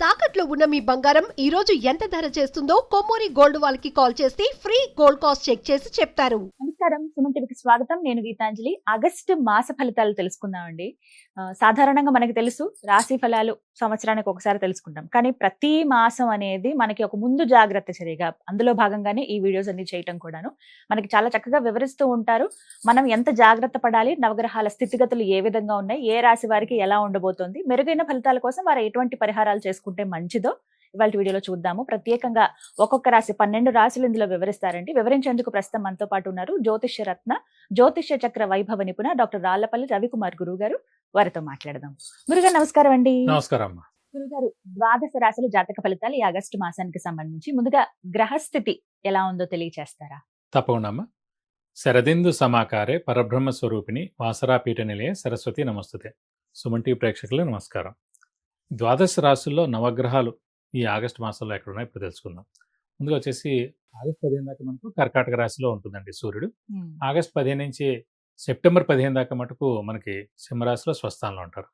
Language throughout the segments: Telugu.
తాకట్లో ఉన్న మీ బంగారం ఈ రోజు ఎంత ధర చేస్తుందో కొమ్మూరి గోల్డ్ వాళ్ళకి కాల్ చేస్తే ఫ్రీ గోల్డ్ కాస్ట్ చెక్ చేసి చెప్తారు. నమస్కారం, సుమన్ టీవీకి స్వాగతం. నేను గీతాంజలి. ఆగస్టు మాస ఫలితాలు తెలుసుకుందామండి. సాధారణంగా మనకి తెలుసు, రాశి ఫలాలు సంవత్సరానికి ఒకసారి తెలుసుకుంటాం. కానీ ప్రతి మాసం అనేది మనకి ఒక ముందు జాగ్రత్త చర్యగా, అందులో భాగంగానే ఈ వీడియోస్ అన్ని చేయటం కూడాను మనకి చాలా చక్కగా వివరిస్తూ ఉంటారు. మనం ఎంత జాగ్రత్త పడాలి, నవగ్రహాల స్థితిగతులు ఏ విధంగా ఉన్నాయి, ఏ రాశి వారికి ఎలా ఉండబోతోంది, మెరుగైన ఫలితాల కోసం వారు ఎటువంటి పరిహారాలు చేసుకుంటే మంచిదో ఇవాళ వీడియోలో చూద్దాము. ప్రత్యేకంగా ఒక్కొక్క రాశి 12 రాశులు ఇందులో వివరిస్తారండి. వివరించేందుకు ప్రస్తుతం మనతో పాటు ఉన్నారు జ్యోతిష్య రత్న, జ్యోతిష్య చక్ర వైభవ నిపుణ డాక్టర్ రాళ్లపల్లి రవికుమార్ గురువు గారు. వారితో మాట్లాడదాం. గురుగారు నమస్కారం అండి. నమస్కారం అమ్మా. గురుగారు, ద్వాదశ రాశుల జాతక ఫలితాలు ఈ ఆగస్టు మాసానికి సంబంధించి ముందుగా గ్రహస్థితి ఎలా ఉందో తెలియచేస్తారా? తప్పకుండా అమ్మా. శరదిందు సమాకారే పరబ్రహ్మ స్వరూపిణి వాసరాపీఠ నిలయ సరస్వతి నమస్తుతే. సుమన్ టీవీ ప్రేక్షకులకు నమస్కారం. ద్వాదశ రాశుల్లో నవగ్రహాలు ఈ ఆగస్టు మాసంలో ఎక్కడ ఉన్నాయో ఇప్పుడు తెలుసుకుందాం. ముందుగా వచ్చేసి ఆగస్టు 15 దాకా మనకు కర్కాటక రాశిలో ఉంటుందండి సూర్యుడు. ఆగస్టు 15 నుంచి సెప్టెంబర్ 15 దాకా మటుకు మనకి సింహరాశిలో స్వస్థానంలో ఉంటారు.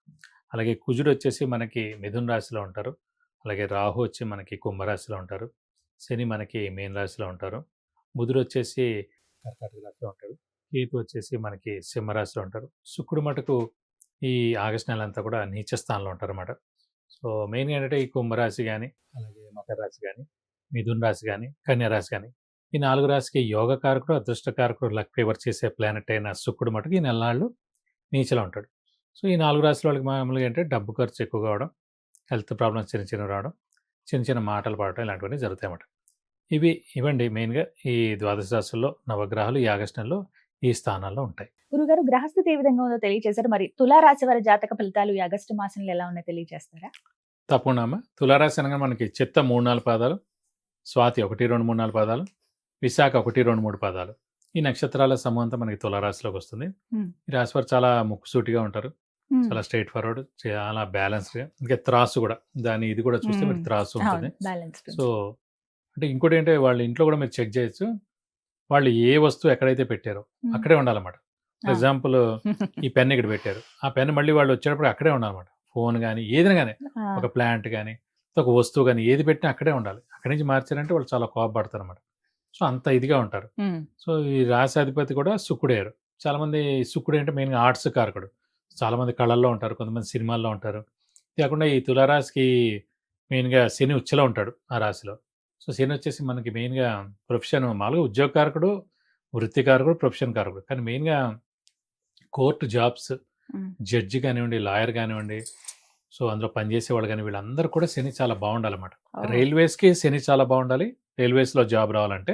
అలాగే కుజుడు వచ్చేసి మనకి మిథున రాశిలో ఉంటారు. అలాగే రాహు వచ్చి మనకి కుంభరాశిలో ఉంటారు. శని మనకి మీన రాశిలో ఉంటారు. బుధుడు వచ్చేసి కర్కాటక రాశిలో ఉంటారు. కేతు వచ్చేసి మనకి సింహరాశిలో ఉంటారు. శుక్రుడు మటుకు ఈ ఆగస్టు నెల అంతా కూడా నీచ స్థానంలో ఉంటారు అన్నమాట. సో మెయిన్గా ఏంటంటే ఈ కుంభరాశి కానీ, అలాగే మకర రాశి కానీ, మిథున రాశి కానీ, కన్యా రాశి కానీ, ఈ 4 రాశికి యోగకారకుడు, అదృష్టకారకుడు, లక్ ఫేవర్ చేసే ప్లానెట్ అయిన శుక్రుడు మటుకు ఈ నెలనాళ్ళు నీచలో ఉంటాడు. సో ఈ 4 రాశుల వాళ్ళకి మామూలుగా ఏంటంటే డబ్బు ఖర్చు ఎక్కువగా అవడం, హెల్త్ ప్రాబ్లమ్స్ చిన్న రావడం, చిన్న మాటలు పడటం ఇలాంటివన్నీ జరుగుతాయి అన్నమాట. ఇవండి మెయిన్గా ఈ ద్వాదశ రాశుల్లో నవగ్రహాలు ఈ ఆగస్టు నెలలో ఈ స్థానాల్లో ఉంటాయి. గురుగారు, గ్రహస్థితి ఏ విధంగా ఉందో తెలియజేశారు. మరి తులారాశి వారి జాతక ఫలితాలు ఈ ఆగస్టు మాసంలో ఎలా ఉన్నాయో తెలియజేస్తారా? తప్పకుండా అమ్మ. తులారాశి అనగా మనకి చిత్త 3-4 పాదాలు, స్వాతి 1-2-3-4 పాదాలు, విశాఖ 1-2-3 పాదాలు, ఈ నక్షత్రాల సమూహంతో మనకి తులారాశిలోకి వస్తుంది. ఈ రాశి వారు చాలా ముక్కుసూటిగా ఉంటారు, చాలా స్ట్రైట్ ఫార్వర్డ్, చాలా బ్యాలెన్స్డ్గా. ఇంకా త్రాసు కూడా, ఇది కూడా చూస్తే మీకు త్రాసు ఉంటుంది. సో అంటే ఇంకోటి ఏంటంటే వాళ్ళ ఇంట్లో కూడా మీరు చెక్ చేయొచ్చు, వాళ్ళు ఏ వస్తువు ఎక్కడైతే పెట్టారో అక్కడే ఉండాలన్నమాట. ఫర్ ఎగ్జాంపుల్ ఈ పెన్ ఇక్కడ పెట్టారు, ఆ పెన్ మళ్ళీ వాళ్ళు వచ్చేటప్పుడు అక్కడే ఉండాలన్నమాట. ఫోన్ కానీ ఏదైనా కానీ, ఒక ప్లాంట్ కానీ, ఒక వస్తువు కానీ ఏది పెట్టినా అక్కడే ఉండాలి. అక్కడి నుంచి మార్చారంటే వాళ్ళు చాలా కోపపడతారు అనమాట. సో అంత ఇదిగా ఉంటారు. సో ఈ రాశి అధిపతి కూడా శుక్రుడయ్యారు. చాలా మంది శుక్రుడు అంటే మెయిన్గా ఆర్ట్స్ కారకుడు. చాలా మంది కళల్లో ఉంటారు, కొంతమంది సినిమాల్లో ఉంటారు. కాకుండా ఈ తులారాశికి మెయిన్గా శని ఉచ్చలో ఉంటాడు ఆ రాశిలో. సో శని వచ్చేసి మనకి మెయిన్గా ప్రొఫెషన్, మామూలుగా ఉద్యోగకారకుడు, వృత్తికారకుడు, ప్రొఫెషన్ కారకుడు. కానీ మెయిన్గా కోర్టు జాబ్స్, జడ్జి కానివ్వండి, లాయర్ కానివ్వండి, సో అందులో పనిచేసేవాళ్ళు కానీ వీళ్ళందరూ కూడా శని చాలా బాగుండాలన్నమాట. రైల్వేస్కి శని చాలా బాగుండాలి. రైల్వేస్లో జాబ్ రావాలంటే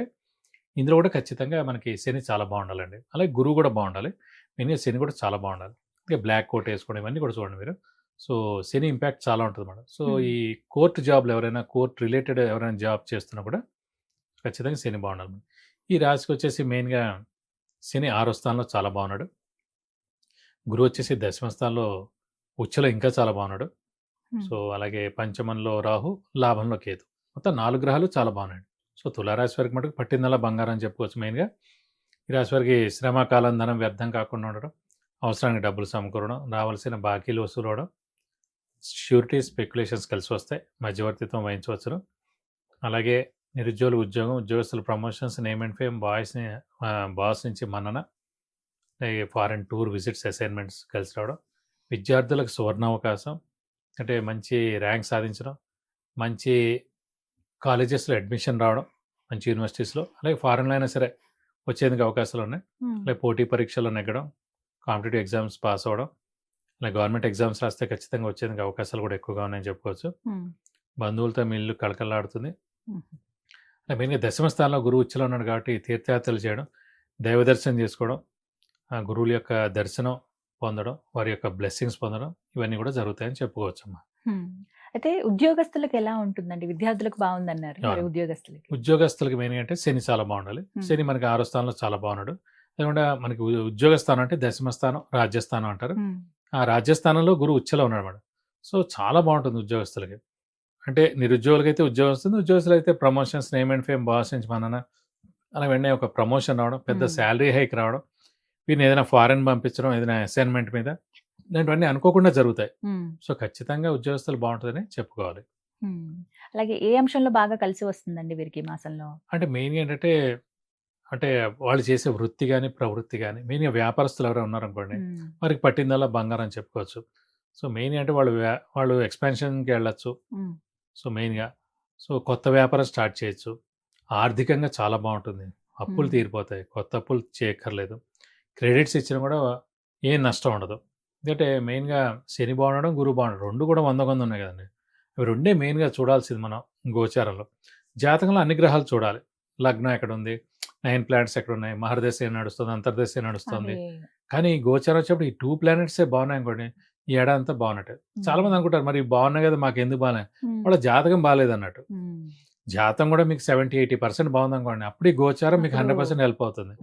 ఇందులో కూడా ఖచ్చితంగా మనకి శని చాలా బాగుండాలండి. అలాగే గురువు కూడా బాగుండాలి. మెయిన్గా శని కూడా చాలా బాగుండాలి. ఇంకా బ్లాక్ కోట్ వేసుకోవడం ఇవన్నీ కూడా చూడండి మీరు. సో శని ఇంపాక్ట్ చాలా ఉంటుంది అన్నమాట. సో ఈ కోర్టు జాబ్లు ఎవరైనా, కోర్టు రిలేటెడ్ ఎవరైనా జాబ్ చేస్తున్నా కూడా ఖచ్చితంగా శని బాగుండాలి. ఈ రాశికి వచ్చేసి మెయిన్గా శని 6వ స్థానంలో చాలా బాగున్నాడు. గురువు వచ్చేసి 10వ స్థానంలో ఉచ్చలో ఇంకా చాలా బాగున్నాడు. సో అలాగే పంచమంలో రాహు, లాభంలో కేతు, మొత్తం 4 గ్రహాలు చాలా బాగున్నాయి. సో తులారాశి వారికి మటుకు పట్టిందల్లా బంగారం అని చెప్పుకోవచ్చు. మెయిన్గా ఈ రాశి వారికి శ్రమ, కాలం, ధనం వ్యర్థం కాకుండా ఉండడం, అవసరానికి డబ్బులు సమకూరడం, రావాల్సిన బాకీలు వసూలు అవడం, ష్యూరిటీ, స్పెక్యులేషన్స్ కలిసి వస్తాయి, మధ్యవర్తిత్వం వహించవచ్చును. అలాగే నిరుద్యోగులు ఉద్యోగం, ఉద్యోగస్తులు promotions, name and fame, boss నుంచి మన్నన, అలాగే ఫారెన్ టూర్ విజిట్స్, అసైన్మెంట్స్ కలిసి రావడం, విద్యార్థులకు సువర్ణావకాశం, అంటే మంచి ర్యాంక్ సాధించడం, మంచి కాలేజెస్లో అడ్మిషన్ రావడం, మంచి యూనివర్సిటీస్లో, అలాగే ఫారెన్లో అయినా సరే వచ్చేందుకు అవకాశాలు ఉన్నాయి. అలాగే పోటీ పరీక్షల్లో నెగ్గడం, కాంపిటేటివ్ ఎగ్జామ్స్ పాస్ అవ్వడం, అలాగే గవర్నమెంట్ ఎగ్జామ్స్ రాస్తే ఖచ్చితంగా వచ్చేందుకు అవకాశాలు కూడా ఎక్కువగా ఉన్నాయని చెప్పుకోవచ్చు. బంధువులతో మీ ఇల్లు కళకళలాడుతుంది. మెయిన్గా 10వ స్థానంలో గురువు ఉచ్చలో ఉన్నాడు కాబట్టి తీర్థయాత్రలు చేయడం, దైవ దర్శనం చేసుకోవడం, గురువుల యొక్క దర్శనం పొందడం, వారి యొక్క బ్లెస్సింగ్స్ పొందడం, ఇవన్నీ కూడా జరుగుతాయని చెప్పుకోవచ్చు అమ్మా. అయితే ఉద్యోగస్తులకు ఎలా ఉంటుందండి? విద్యార్థులకు బాగుందన్నారు, ఉద్యోగస్తులకి మెయిన్గా అంటే శని చాలా బాగుండాలి. శని మనకి 6వ స్థానంలో చాలా బాగున్నాడు. లేకుండా మనకి ఉద్యోగ స్థానం అంటే 10వ స్థానం, రాజ్యస్థానం అంటారు. ఆ రాజ్యస్థానంలో గురువు ఉచ్చలో ఉన్నాడు అన్నమాట. సో చాలా బాగుంటుంది ఉద్యోగస్తులకి. అంటే నిరుద్యోగులకైతే ఉద్యోగం వస్తుంది, ఉద్యోగస్తులు అయితే promotions, name and fame, boss నుంచి మనన, అలా వెంటనే ఒక ప్రమోషన్ రావడం, పెద్ద శాలరీ హైక్ రావడం, వీరిని ఏదైనా ఫారెన్ పంపించడం, ఏదైనా అసైన్మెంట్ మీద, ఇలాంటివన్నీ అనుకోకుండా జరుగుతాయి. సో ఖచ్చితంగా ఉద్యోగస్తులు బాగుంటుందని చెప్పుకోవాలి. అలాగే ఏ అంశంలో బాగా కలిసి వస్తుందండి వీరికి ఈ మాసంలో? అంటే మెయిన్‌గా ఏంటంటే, అంటే వాళ్ళు చేసే వృత్తి గాని, ప్రవృత్తి గాని మెయిన్‌గా వ్యాపారస్తులు ఎవరైనా ఉన్నారనుకోండి, వారికి పట్టిందల్లా బంగారం అని చెప్పుకోవచ్చు. సో, మెయిన్‌గా అంటే వాళ్ళు ఎక్స్‌పాన్షన్‌కి వెళ్ళొచ్చు. సో, మెయిన్‌గా కొత్త వ్యాపారం స్టార్ట్ చేయొచ్చు. ఆర్థికంగా చాలా బావుంటుంది. అప్పులు తీరిపోతాయి. కొత్త అప్పులు చేయక్కర్లేదు. క్రెడిట్స్ ఇచ్చినా కూడా ఏం నష్టం ఉండదు. ఎందుకంటే మెయిన్‌గా శని బాగుండడం, గురువు బాగుండడం 2 కూడా 100 ఉన్నాయి కదండీ. అవి రెండే మెయిన్‌గా చూడాల్సింది మనం గోచారంలో. జాతకంలో అన్ని గ్రహాలు చూడాలి. లగ్నం ఎక్కడుంది? 9 ప్లానెట్స్ ఎక్కడున్నాయి? మహర్దశ ఏం నడుస్తుంది? అంతర్దశ ఏం నడుస్తుంది? కానీ ఈ గోచారం వచ్చేప్పుడు ఈ 2 ప్లానెట్సే బాగున్నాయనుకోండి, ఈ ఏడాది అంతా బాగున్నట్టే. చాలామంది అనుకుంటారు మరి బాగున్నాయి కదా మాకెందుకు బాలే? వాళ్ళ జాతకం బాలేదన్నట్టు. జాతకం కూడా మీకు 70-80% బాగుందనుకోండి, అప్పుడు ఈ గోచారం మీకు 100% హెల్ప్ అవుతుంది.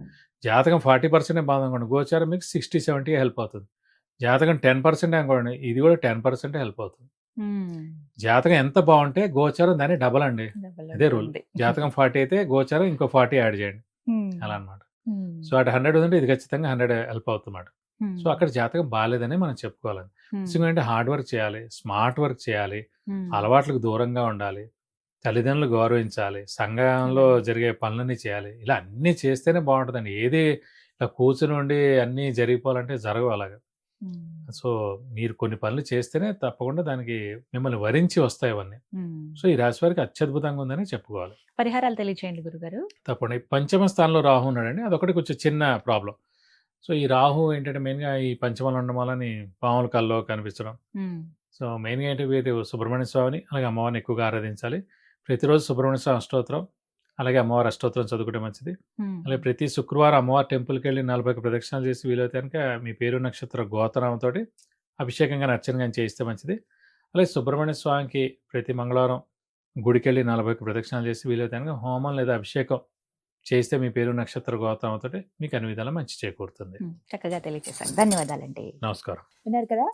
జాతకం 40% బాగుందనుకోండి, గోచారం మీకు 60-70 హెల్ప్ అవుతుంది. జాతకం 10% అనుకోండి, ఇది కూడా 10% హెల్ప్ అవుతుంది. జాతకం ఎంత బాగుంటే గోచారం దాన్ని డబల్ అండి. అదే రూల్. జాతకం 40 అయితే గోచారం ఇంకో 40 యాడ్ చేయండి, అలా అనమాట. సో అటు 100 ఉందంటే ఇది ఖచ్చితంగా 100 హెల్ప్ అవుతుందన్నమాట. సో అక్కడ జాతకం బాగాలేదని మనం చెప్పుకోవాలి. ఎందుకంటే హార్డ్ వర్క్ చేయాలి, స్మార్ట్ వర్క్ చేయాలి, అలవాట్లకు దూరంగా ఉండాలి, తల్లిదండ్రులు గౌరవించాలి, సంఘంలో జరిగే పనులన్నీ చేయాలి. ఇలా అన్నీ చేస్తేనే బాగుంటుందండి. ఏది ఇలా కూర్చుని ఉండి అన్నీ జరిగిపోవాలంటే జరగవు అలాగా. సో మీరు కొన్ని పనులు చేస్తేనే తప్పకుండా దానికి మిమ్మల్ని వరించి వస్తాయి అవన్నీ. సో ఈ రాశి వారికి అత్యద్భుతంగా ఉందని చెప్పుకోవాలి. పరిహారాలు తెలియచేయండి గురుగారు. తప్పకుండా. ఈ పంచమ స్థానంలో రాహు ఉన్నాడండి, అదొకటి కొంచెం చిన్న ప్రాబ్లం. సో ఈ రాహు ఏంటంటే మెయిన్గా ఈ పంచమంలో ఉండడం వలని పాముల కల్లో కనిపించడం. సో మెయిన్గా ఏంటి, వీరు సుబ్రహ్మణ్య స్వామిని అలాగే అమ్మవారిని ఎక్కువగా ఆరాధించాలి. ప్రతిరోజు సుబ్రహ్మణ్య స్వామి అష్టోత్తరం అలాగే అమ్మవారి అష్టోత్తరం చదువుకుంటే మంచిది. అలాగే ప్రతి శుక్రవారం అమ్మవారి టెంపుల్కి వెళ్ళి 40 ప్రదక్షిణాలు చేసి వీలైతే కనుక మీ పేరు నక్షత్ర గోత్రనామంతో అభిషేకం కానీ అర్చన కానీ చేయిస్తే మంచిది. అలాగే సుబ్రహ్మణ్య స్వామికి ప్రతి మంగళవారం గుడికి వెళ్ళి 40 ప్రదక్షిణాలు చేసి వీలైతే కనుక హోమం లేదా అభిషేకం చేస్తే మీ పేరు నక్షత్ర గోత్రనామంతో మీకు అన్ని విధాలా మంచి చేకూరుతుంది. చక్కగా తెలియజేశారు. ధన్యవాదాలండి. నమస్కారం. విన్నారు కదా,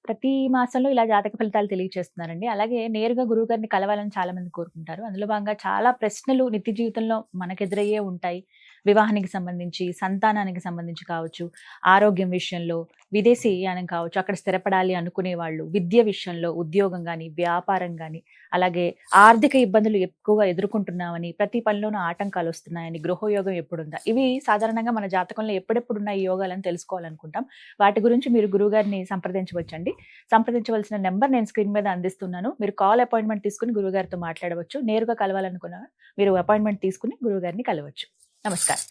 ప్రతి మాసంలో ఇలా జాతక ఫలితాలు తెలియజేస్తున్నారండి. అలాగే నేరుగా గురువు గారిని కలవాలని చాలా మంది కోరుకుంటారు. అందులో భాగంగా చాలా ప్రశ్నలు నిత్య జీవితంలో మనకెదురయ్యే ఉంటాయి. వివాహానికి సంబంధించి, సంతానానికి సంబంధించి కావచ్చు, ఆరోగ్యం విషయంలో, విదేశీయానం కావచ్చు, అక్కడ స్థిరపడాలి అనుకునే వాళ్ళు, విద్య విషయంలో, ఉద్యోగం కానీ, వ్యాపారం కానీ, అలాగే ఆర్థిక ఇబ్బందులు ఎక్కువగా ఎదుర్కొంటున్నామని, ప్రతి పనిలోనూ ఆటంకాలు వస్తున్నాయని, గృహయోగం ఎప్పుడుందా, ఇవి సాధారణంగా మన జాతకంలో ఎప్పుడెప్పుడున్న ఈ యోగాలను తెలుసుకోవాలనుకుంటాం. వాటి గురించి మీరు గురువుగారిని సంప్రదించవచ్చండి. సంప్రదించవలసిన నెంబర్ నేను స్క్రీన్ మీద అందిస్తున్నాను. మీరు కాల్ అపాయింట్మెంట్ తీసుకుని గురువుగారితో మాట్లాడవచ్చు. నేరుగా కలవాలనుకున్నా మీరు అపాయింట్మెంట్ తీసుకుని గురువుగారిని కలవచ్చు. నమస్కారం.